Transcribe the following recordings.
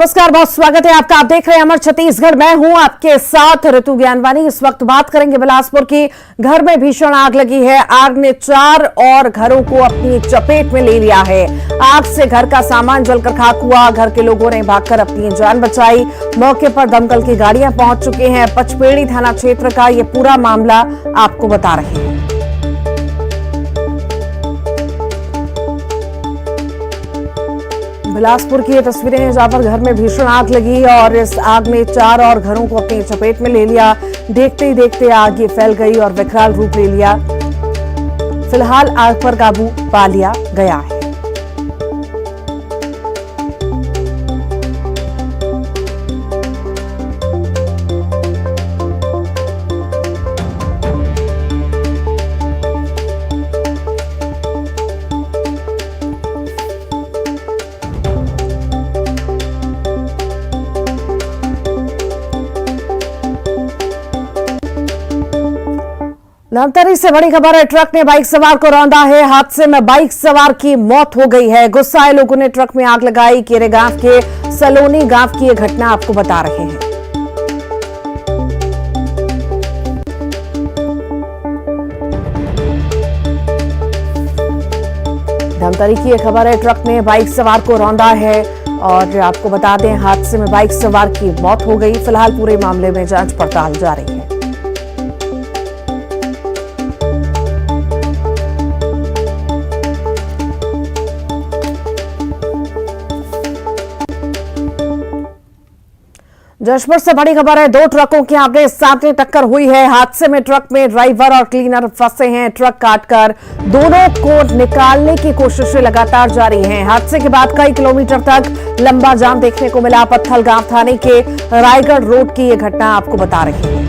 नमस्कार, बहुत स्वागत है आपका। आप देख रहे हैं अमर छत्तीसगढ़। मैं हूं आपके साथ ऋतु ज्ञानवानी। इस वक्त बात करेंगे बिलासपुर की। घर में भीषण आग लगी है। आग ने 4 और घरों को अपनी चपेट में ले लिया है। आग से घर का सामान जलकर खाक हुआ। घर के लोगों ने भागकर अपनी जान बचाई। मौके पर दमकल की गाड़ियां पहुंच चुकी हैं। पचपेड़ी थाना क्षेत्र का ये पूरा मामला आपको बता रहे हैं। बिलासपुर की ये तस्वीरें हैं जहां पर घर में भीषण आग लगी और इस आग ने 4 और घरों को अपनी चपेट में ले लिया। देखते ही देखते आग ये फैल गई और विकराल रूप ले लिया। फिलहाल आग पर काबू पा लिया गया है। धमतरी से बड़ी खबर है। ट्रक ने बाइक सवार को रौंदा है। हादसे में बाइक सवार की मौत हो गई है। गुस्साए लोगों ने ट्रक में आग लगाई। केरे गांव के सलोनी गांव की यह घटना आपको बता रहे हैं। धमतरी की यह खबर है। ट्रक ने बाइक सवार को रौंदा है और आपको बता दें हादसे में बाइक सवार की मौत हो गई। फिलहाल पूरे मामले में जांच पड़ताल जारी है। जशपुर से बड़ी खबर है। 2 ट्रकों की आमने सामने टक्कर हुई है। हादसे में ट्रक में ड्राइवर और क्लीनर फंसे हैं। ट्रक काटकर दोनों को निकालने की कोशिशें लगातार जारी हैं। हादसे के बाद कई किलोमीटर तक लंबा जाम देखने को मिला। पत्थलगांव थाने के रायगढ़ रोड की ये घटना आपको बता रही है।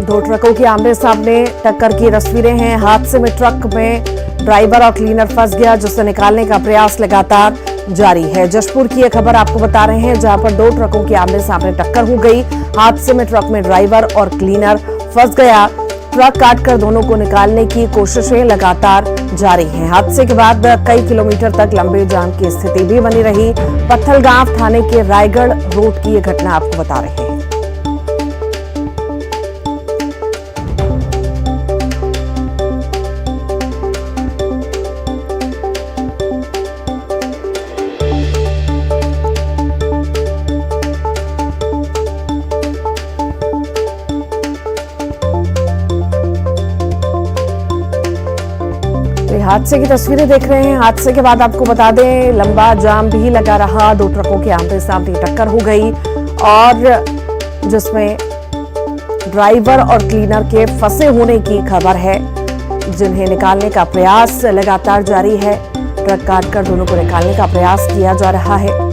2 ट्रकों की आमने सामने टक्कर की तस्वीरें हैं। हादसे में ट्रक में ड्राइवर और क्लीनर फंस गया, जिसे निकालने का प्रयास लगातार जारी है। जशपुर की यह खबर आपको बता रहे हैं जहां पर 2 ट्रकों की आमने सामने टक्कर हो गई। हादसे में ट्रक में ड्राइवर और क्लीनर फंस गया। ट्रक काटकर दोनों को निकालने की कोशिशें लगातार जारी हैं। हादसे के बाद कई किलोमीटर तक लंबे जाम की स्थिति भी बनी रही। पत्थलगांव थाने के रायगढ़ रोड की यह घटना आपको बता रहे हैं। हादसे की तस्वीरें देख रहे हैं। हादसे के बाद आपको बता दें लंबा जाम भी लगा रहा। 2 ट्रकों के आमने सामने टक्कर हो गई और जिसमें ड्राइवर और क्लीनर के फंसे होने की खबर है, जिन्हें निकालने का प्रयास लगातार जारी है। ट्रक काटकर दोनों को निकालने का प्रयास किया जा रहा है।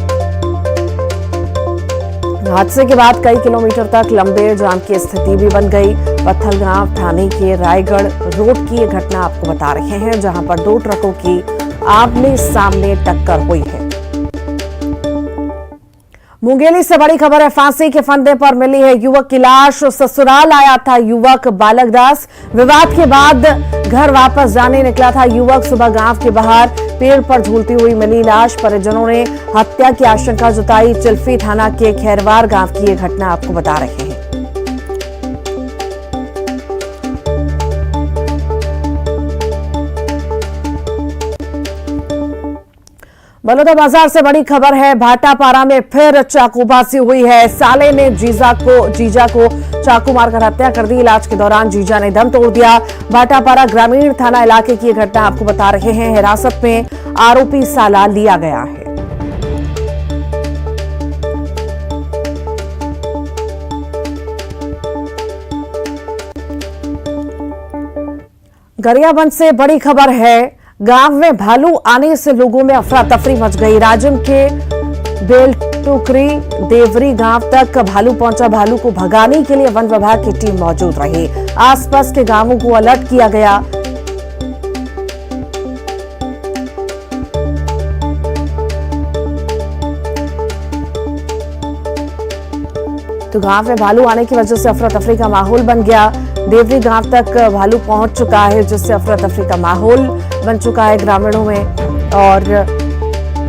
हादसे के बाद कई किलोमीटर तक लंबे जाम की स्थिति भी बन गई। पत्थलगांव थाने के रायगढ़ रोड की ये घटना आपको बता रहे हैं जहां पर 2 ट्रकों की आमने सामने टक्कर हुई है। मुंगेली से बड़ी खबर है। फांसी के फंदे पर मिली है युवक की लाश। ससुराल आया था युवक बालक दास। विवाद के बाद घर वापस जाने निकला था युवक। सुबह गांव के बाहर पेड़ पर झूलती हुई मिली लाश। परिजनों ने हत्या की आशंका जताई। चिल्फी थाना के खैरवार गांव की यह घटना आपको बता रहे हैं। बलौदाबाजार से बड़ी खबर है। भाटापारा में फिर चाकूबाजी हुई है। साले ने जीजा को चाकू मारकर हत्या कर दी। इलाज के दौरान जीजा ने दम तोड़ दिया। भाटापारा ग्रामीण थाना इलाके की घटना आपको बता रहे हैं। हिरासत में आरोपी साला लिया गया है। गरियाबंद से बड़ी खबर है। गांव में भालू आने से लोगों में अफरा तफरी मच गई। राजम के बेलटुकरी देवरी गांव तक भालू पहुंचा। भालू को भगाने के लिए वन विभाग की टीम मौजूद रही। आसपास के गांवों को अलर्ट किया गया। तो गांव में भालू आने की वजह से अफरा तफरी का माहौल बन गया। देवरी गांव तक भालू पहुंच चुका है, जिससे अफरा तफरी का माहौल बन चुका है ग्रामीणों में। और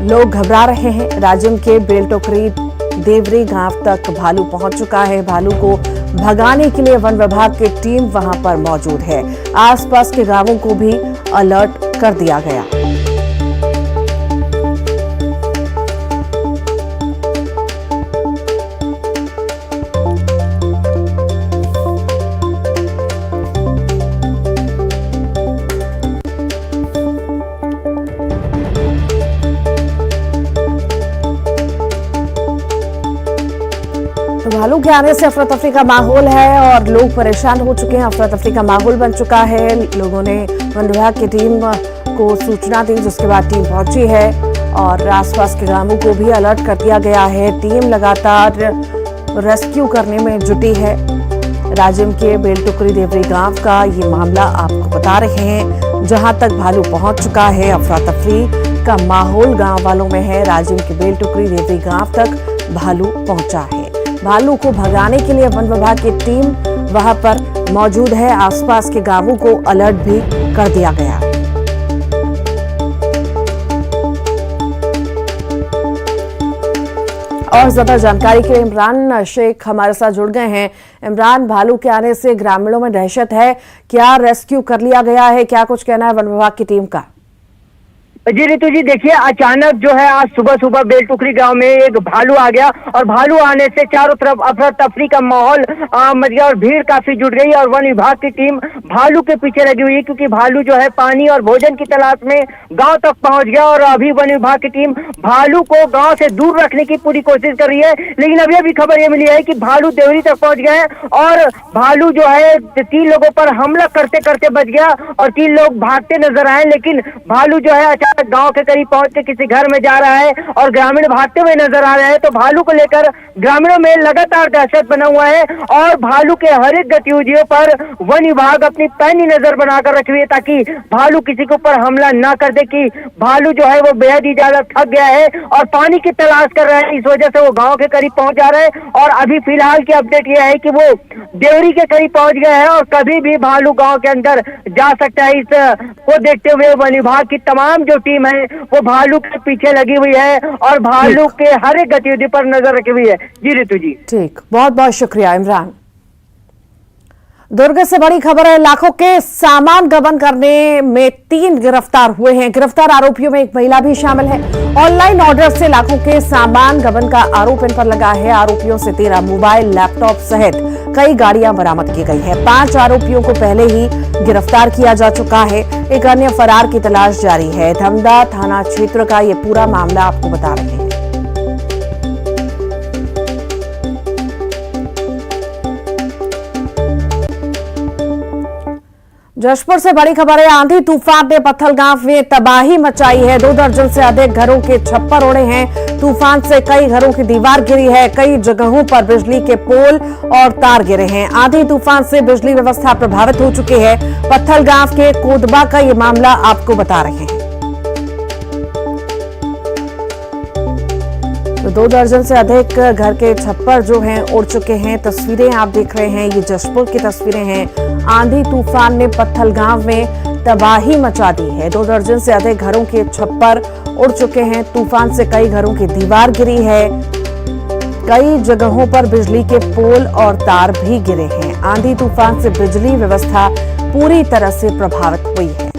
लोग घबरा रहे हैं। राजिम के बेलटोकरी देवरी गांव तक भालू पहुंच चुका है। भालू को भगाने के लिए वन विभाग की टीम वहां पर मौजूद है। आसपास के गांवों को भी अलर्ट कर दिया गया। भालू के आने से अफरा तफरी का माहौल है और लोग परेशान हो चुके हैं। अफरा तफरी का माहौल बन चुका है। लोगों ने वन विभाग की टीम को सूचना दी, जिसके बाद टीम पहुंची है और आसपास के गांवों को भी अलर्ट कर दिया गया है। टीम लगातार रेस्क्यू करने में जुटी है। राजिम के बेलटोकरी देवरी गांव का ये मामला आपको बता रहे हैं, जहां तक भालू पहुंच चुका है। अफरा तफरी का माहौल गांव वालों में है। राजिम के बेलटोकरी देवरी गांव तक भालू पहुंचा है। भालू को भगाने के लिए वन विभाग की टीम वहां पर मौजूद है। आसपास के गांवों को अलर्ट भी कर दिया गया। और ज्यादा जानकारी के लिए इमरान शेख हमारे साथ जुड़ गए हैं। इमरान, भालू के आने से ग्रामीणों में दहशत है, क्या रेस्क्यू कर लिया गया है, क्या कुछ कहना है वन विभाग की टीम का? जी रितु जी, देखिए अचानक जो है आज सुबह सुबह बेलटोकरी गांव में एक भालू आ गया और भालू आने से चारों तरफ अफरा तफरी का माहौल मच गया और भीड़ काफी जुट गई और वन विभाग की टीम भालू के पीछे लगी हुई है, क्योंकि भालू जो है पानी और भोजन की तलाश में गांव तक पहुंच गया और अभी वन विभाग की टीम भालू को गांव से दूर रखने की पूरी कोशिश कर रही है। लेकिन अभी खबर ये मिली है कि भालू देवरी तक पहुंच गया है और भालू जो है 3 लोगों पर हमला करते करते बच गया और 3 लोग भागते नजर आए। लेकिन भालू जो है गांव के करीब पहुंच के किसी घर में जा रहा है और ग्रामीण भागते हुए नजर आ रहे हैं। तो भालू को लेकर ग्रामीणों में लगातार दहशत बना हुआ है और भालू के हर एक गतिविधियों पर वन विभाग अपनी पैनी नजर बनाकर रखी हुई है, ताकि भालू किसी के ऊपर हमला ना कर दे। कि भालू जो है वो बेहद ही ज्यादा थक गया है और पानी की तलाश कर रहा है, इस वजह से वो गांव के करीब पहुंच जा रहा है। और अभी फिलहाल की अपडेट यह है कि वो देवरी के करीब पहुंच गया है और कभी भी भालू गांव के अंदर जा सकता है। इस को देखते हुए वन विभाग की तमाम जो टीम है वो भालू के पीछे लगी हुई है और भालू के हर एक गतिविधि पर नजर रखी हुई है। जी रितु जी, ठीक, बहुत बहुत शुक्रिया इमरान। दुर्ग से बड़ी खबर है, लाखों के सामान गबन करने में 3 गिरफ्तार हुए हैं। गिरफ्तार आरोपियों में एक महिला भी शामिल है। ऑनलाइन ऑर्डर से लाखों के सामान गबन का आरोप इन पर लगा है। आरोपियों से 13 मोबाइल, लैपटॉप सहित कई गाड़ियां बरामद की गई है। 5 आरोपियों को पहले ही गिरफ्तार किया जा चुका है। एक अन्य फरार की तलाश जारी है। धमदा थाना क्षेत्र का ये पूरा मामला आपको बता रहे हैं। जशपुर से बड़ी खबर है, आंधी तूफान ने पत्थलगांव में तबाही मचाई है। 2 दर्जन से अधिक घरों के छप्पर उड़े हैं। तूफान से कई घरों की दीवार गिरी है। कई जगहों पर बिजली के पोल और तार गिरे हैं। आंधी तूफान से बिजली व्यवस्था प्रभावित हो चुकी है। पत्थलगांव के कोदबा का ये मामला आपको बता रहे हैं। तो 2 दर्जन से अधिक घर के छप्पर जो हैं उड़ चुके हैं। तस्वीरें आप देख रहे हैं, ये जशपुर की तस्वीरें हैं। आंधी तूफान ने पत्थलगांव में तबाही मचा दी है। 2 दर्जन से अधिक घरों के छप्पर उड़ चुके हैं। तूफान से कई घरों की दीवार गिरी है। कई जगहों पर बिजली के पोल और तार भी गिरे हैं। आंधी तूफान से बिजली व्यवस्था पूरी तरह से प्रभावित हुई है।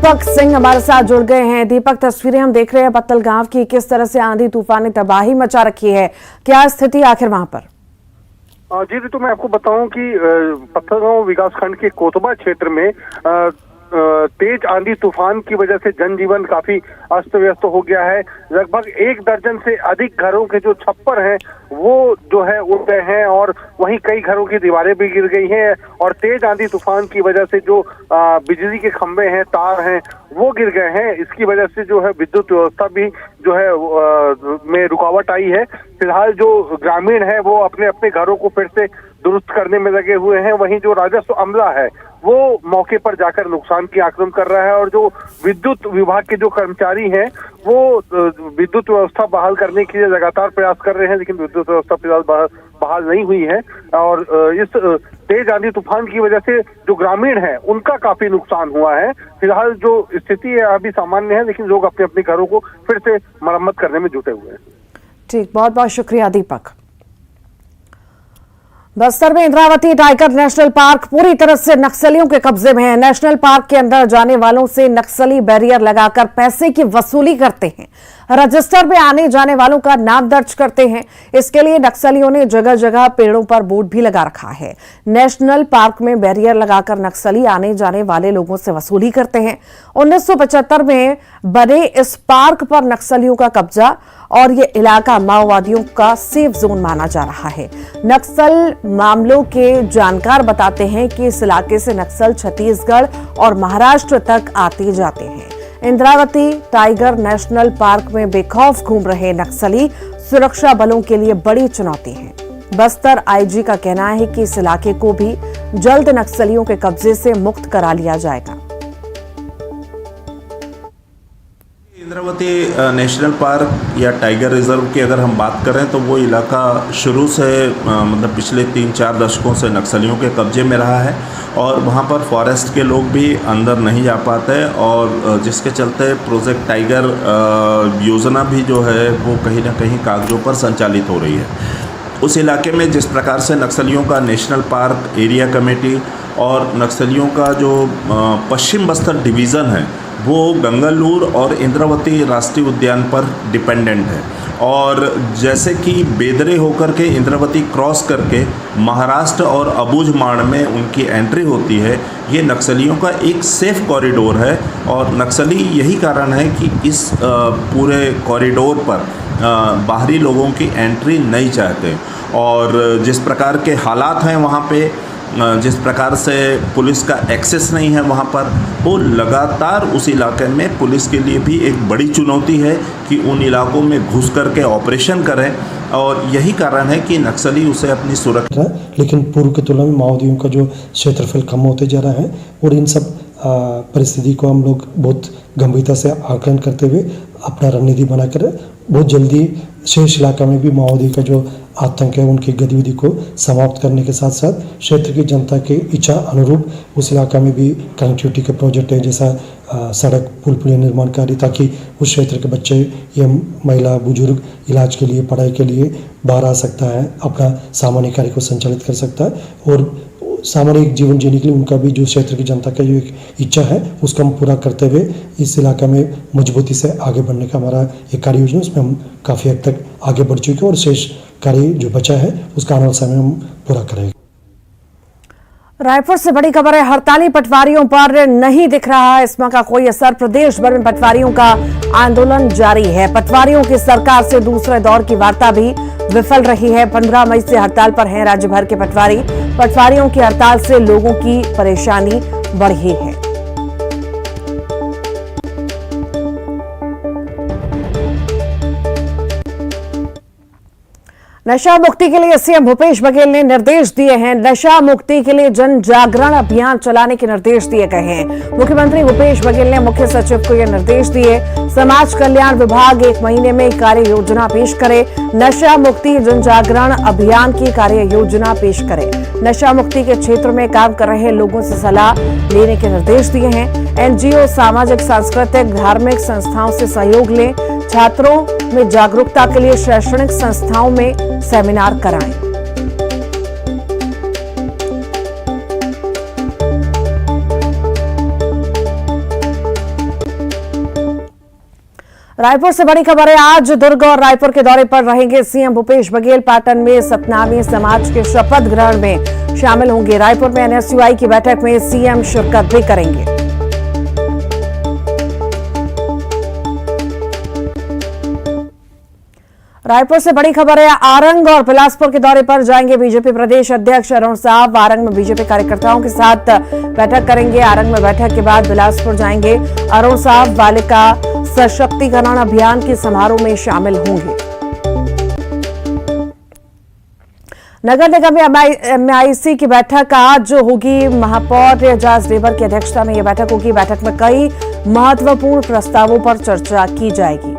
दीपक सिंह हमारे साथ जुड़ गए हैं। दीपक, तस्वीरें हम देख रहे हैं पत्थलगांव की, किस तरह से आंधी तूफान ने तबाही मचा रखी है, क्या स्थिति आखिर वहां पर? जी तो मैं आपको बताऊं कि पत्थलगांव विकासखंड के कोतबा क्षेत्र में तेज आंधी तूफान की वजह से जनजीवन काफी अस्त व्यस्त हो गया है। लगभग 1 दर्जन से अधिक घरों के जो छप्पर हैं वो जो है उड़ गए हैं और वहीं कई घरों की दीवारें भी गिर गई हैं और तेज आंधी तूफान की वजह से जो बिजली के खंभे हैं, तार हैं, वो गिर गए हैं। इसकी वजह से जो है विद्युत व्यवस्था भी जो है में रुकावट आई है। फिलहाल जो ग्रामीण है वो अपने अपने घरों को फिर से दुरुस्त करने में लगे हुए हैं। वहीं जो राजस्व अमला है वो मौके पर जाकर नुकसान की आकलन कर रहा है और जो विद्युत विभाग के जो कर्मचारी हैं वो विद्युत व्यवस्था बहाल करने के लिए लगातार प्रयास कर रहे हैं, लेकिन विद्युत व्यवस्था फिलहाल बहाल नहीं हुई है। और इस तेज आंधी तूफान की वजह से जो ग्रामीण है उनका काफी नुकसान हुआ है। फिलहाल जो स्थिति है अभी सामान्य है, लेकिन लोग अपने अपने घरों को फिर से मरम्मत करने में जुटे हुए हैं। ठीक, बहुत बहुत शुक्रिया दीपक। बस्तर में इंद्रावती टाइगर नेशनल पार्क पूरी तरह से नक्सलियों के कब्जे में है। नेशनल पार्क के अंदर जाने वालों से नक्सली बैरियर लगाकर पैसे की वसूली करते हैं। रजिस्टर में आने जाने वालों का नाम दर्ज करते हैं। इसके लिए नक्सलियों ने जगह जगह पेड़ों पर बोर्ड भी लगा रखा है। नेशनल पार्क में बैरियर लगाकर नक्सली आने जाने वाले लोगों से वसूली करते हैं। 1975 में बने इस पार्क पर नक्सलियों का कब्जा और ये इलाका माओवादियों का सेफ जोन माना जा रहा है। नक्सल मामलों के जानकार बताते हैं कि इस इलाके से नक्सल छत्तीसगढ़ और महाराष्ट्र तक आते जाते हैं। इंद्रावती टाइगर नेशनल पार्क में बेखौफ घूम रहे नक्सली सुरक्षा बलों के लिए बड़ी चुनौती है। बस्तर आईजी का कहना है कि इस इलाके को भी जल्द नक्सलियों के कब्जे से मुक्त करा लिया जाएगा। इंद्रावती नेशनल पार्क या टाइगर रिजर्व की अगर हम बात करें तो वो इलाका शुरू से मतलब पिछले 3-4 दशकों से नक्सलियों के कब्जे में रहा है और वहाँ पर फॉरेस्ट के लोग भी अंदर नहीं जा पाते और जिसके चलते प्रोजेक्ट टाइगर योजना भी जो है वो कहीं ना कहीं कागजों पर संचालित हो रही है। उस इलाके में जिस प्रकार से नक्सलियों का नेशनल पार्क एरिया कमेटी और नक्सलियों का जो पश्चिम बस्तर डिवीज़न है वो गंगालूर और इंद्रावती राष्ट्रीय उद्यान पर डिपेंडेंट है और जैसे कि बेदरे होकर के इंद्रावती क्रॉस करके महाराष्ट्र और अबूझमाड़ में उनकी एंट्री होती है। ये नक्सलियों का एक सेफ कॉरिडोर है और नक्सली यही कारण है कि इस पूरे कॉरिडोर पर बाहरी लोगों की एंट्री नहीं चाहते और जिस प्रकार के हालात हैं वहाँ पे, जिस प्रकार से पुलिस का एक्सेस नहीं है वहाँ पर, वो लगातार उस इलाके में पुलिस के लिए भी एक बड़ी चुनौती है कि उन इलाकों में घुस करके ऑपरेशन करें और यही कारण है कि नक्सली उसे अपनी सुरक्षा। लेकिन पूर्व की तुलना में माओवादियों का जो क्षेत्रफल कम होते जा रहा है और इन सब परिस्थिति को हम लोग बहुत गंभीरता से आकलन करते हुए अपना रणनीति बनाकर बहुत जल्दी शेष इलाका में भी माओवादी का जो आतंक है उनकी गतिविधि को समाप्त करने के साथ साथ क्षेत्र की जनता के इच्छा अनुरूप उस इलाका में भी कनेक्टिविटी के प्रोजेक्ट है, जैसा सड़क पुल पुलिया निर्माण कार्य, ताकि उस क्षेत्र के बच्चे या महिला बुजुर्ग इलाज के लिए पढ़ाई के लिए बाहर आ सकता है, अपना सामान्य कार्य को संचालित कर सकता है और सामान्य जीवन जीने के लिए उनका भी जो क्षेत्र की जनता का जो एक इच्छा है उसका हम पूरा करते हुए इस इलाका में मजबूती से आगे बढ़ने का हमारा एक कार्य योजना, उसमें हम काफ़ी हद तक आगे बढ़ चुके हैं और शेष कार्य जो बचा है उसका आने वाले समय हम पूरा करेंगे। रायपुर से बड़ी खबर है, हड़ताली पटवारियों पर नहीं दिख रहा है इसमें का कोई असर। प्रदेश भर में पटवारियों का आंदोलन जारी है। पटवारियों की सरकार से दूसरे दौर की वार्ता भी विफल रही है। 15 मई से हड़ताल पर हैं राज्य भर के पटवारी। पटवारियों की हड़ताल से लोगों की परेशानी बढ़ी है। नशा मुक्ति के लिए सीएम भूपेश बघेल ने निर्देश दिए हैं। नशा मुक्ति के लिए जन जागरण अभियान चलाने के निर्देश दिए गए हैं। मुख्यमंत्री भूपेश बघेल ने मुख्य सचिव को यह निर्देश दिए। समाज कल्याण विभाग 1 महीने में कार्य योजना पेश करे। नशा मुक्ति जन जागरण अभियान की कार्य योजना पेश करे। नशा मुक्ति के क्षेत्र में काम कर रहे लोगों से सलाह लेने के निर्देश दिए हैं। एनजीओ, सामाजिक, सांस्कृतिक, धार्मिक संस्थाओं से सहयोग लें। छात्रों में जागरूकता के लिए शैक्षणिक संस्थाओं में सेमिनार कराएं। रायपुर से बड़ी खबर है, आज दुर्ग और रायपुर के दौरे पर रहेंगे सीएम भूपेश बघेल। पाटन में सतनामी समाज के शपथ ग्रहण में शामिल होंगे। रायपुर में एनएसयूआई की बैठक में सीएम शिरकत भी करेंगे। रायपुर से बड़ी खबर है। आरंग और बिलासपुर के दौरे पर जाएंगे बीजेपी प्रदेश अध्यक्ष अरुण साहब। आरंग में बीजेपी कार्यकर्ताओं के साथ बैठक करेंगे। आरंग में बैठक के बाद बिलासपुर जाएंगे। अरुण साहब बालिका सशक्तिकरण अभियान के समारोह में शामिल होंगे। नगर निगम MIC की बैठक आज होगी। महापौर एजाज ढेबर की अध्यक्षता में यह बैठक होगी। बैठक में कई महत्वपूर्ण प्रस्तावों पर चर्चा की जाएगी।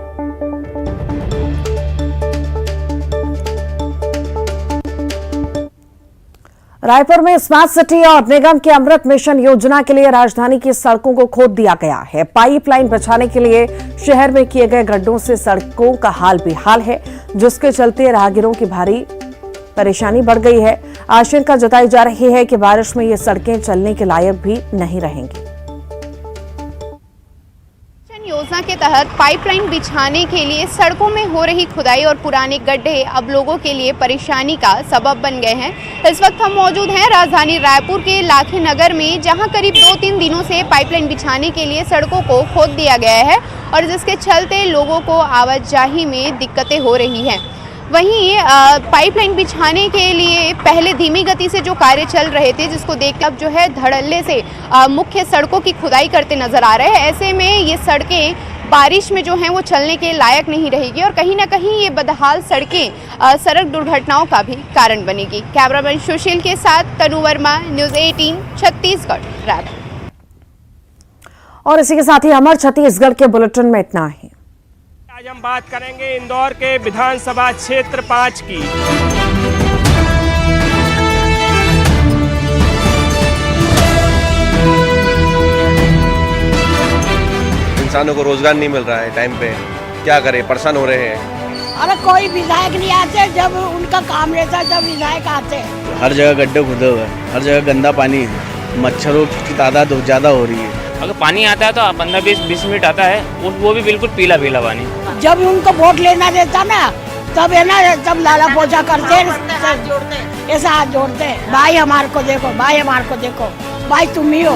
रायपुर में स्मार्ट सिटी और निगम के अमृत मिशन योजना के लिए राजधानी की सड़कों को खोद दिया गया है। पाइपलाइन बिछाने के लिए शहर में किए गए गड्ढों से सड़कों का हाल बेहाल है, जिसके चलते राहगीरों की भारी परेशानी बढ़ गई है। आशंका जताई जा रही है कि बारिश में ये सड़कें चलने के लायक भी नहीं रहेंगी। योजना के तहत पाइपलाइन बिछाने के लिए सड़कों में हो रही खुदाई और पुराने गड्ढे अब लोगों के लिए परेशानी का सबब बन गए हैं। इस वक्त हम मौजूद हैं राजधानी रायपुर के लाखे नगर में, जहां करीब 2-3 दिनों से पाइपलाइन बिछाने के लिए सड़कों को खोद दिया गया है और जिसके चलते लोगों को आवाजाही में दिक्कतें हो रही हैं। वहीं पाइपलाइन बिछाने के लिए पहले धीमी गति से जो कार्य चल रहे थे, जिसको देख अब जो है धड़ल्ले से मुख्य सड़कों की खुदाई करते नजर आ रहे हैं। ऐसे में ये सड़कें बारिश में जो हैं वो चलने के लायक नहीं रहेगी और कहीं ना कहीं ये बदहाल सड़कें सड़क दुर्घटनाओं का भी कारण बनेगी। कैमरामैन सुशील के साथ तनु वर्मा, न्यूज़ 18 छत्तीसगढ़, रायपुर। और इसी के साथ ही अमर छत्तीसगढ़ के बुलेटिन में इतना ही। आज हम बात करेंगे इंदौर के विधानसभा क्षेत्र 5 की। इंसानों को रोजगार नहीं मिल रहा है टाइम पे, क्या करें, परेशान हो रहे हैं। अरे कोई विधायक नहीं आते, जब उनका काम रहता है तब विधायक आते हैं। हर जगह गड्ढे खुदे हुए हैं, हर जगह गंदा पानी है, मच्छरों की तादाद ज़्यादा हो रही है। अगर पानी आता है तो 15-20 मिनट आता है, वो भी बिल्कुल पीला पीला पानी। जब उनको वोट लेना रहता ना, तब है ना, तब लाला पोछा करते ऐसा हाथ जोड़ते, भाई हमारे को देखो, भाई हमारे को देखो, भाई तुम ही हो।